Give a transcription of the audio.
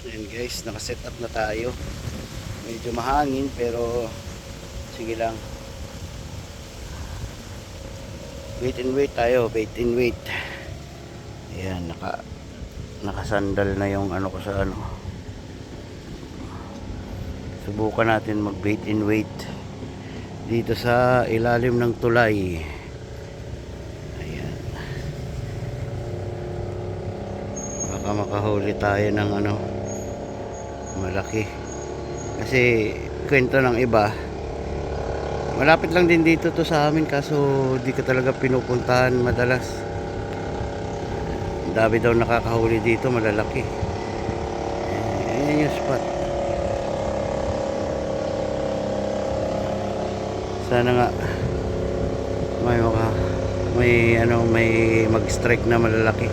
Ayan guys, nakaset up na tayo. Medyo mahangin pero sige lang. Wait and wait tayo, wait and wait. Ayan, nakasandal na yung ano ko sa ano. Subukan natin mag wait and wait dito sa ilalim ng tulay. Ayan. Baka makahuli tayo ng ano malaki. Kasi kwento ng iba, malapit lang din dito to sa amin kaso di ka talaga pinupuntahan madalas. Ang dami daw nakakahuli dito malalaki. Ayan yung spot. Sana nga may mag-strike na malalaki.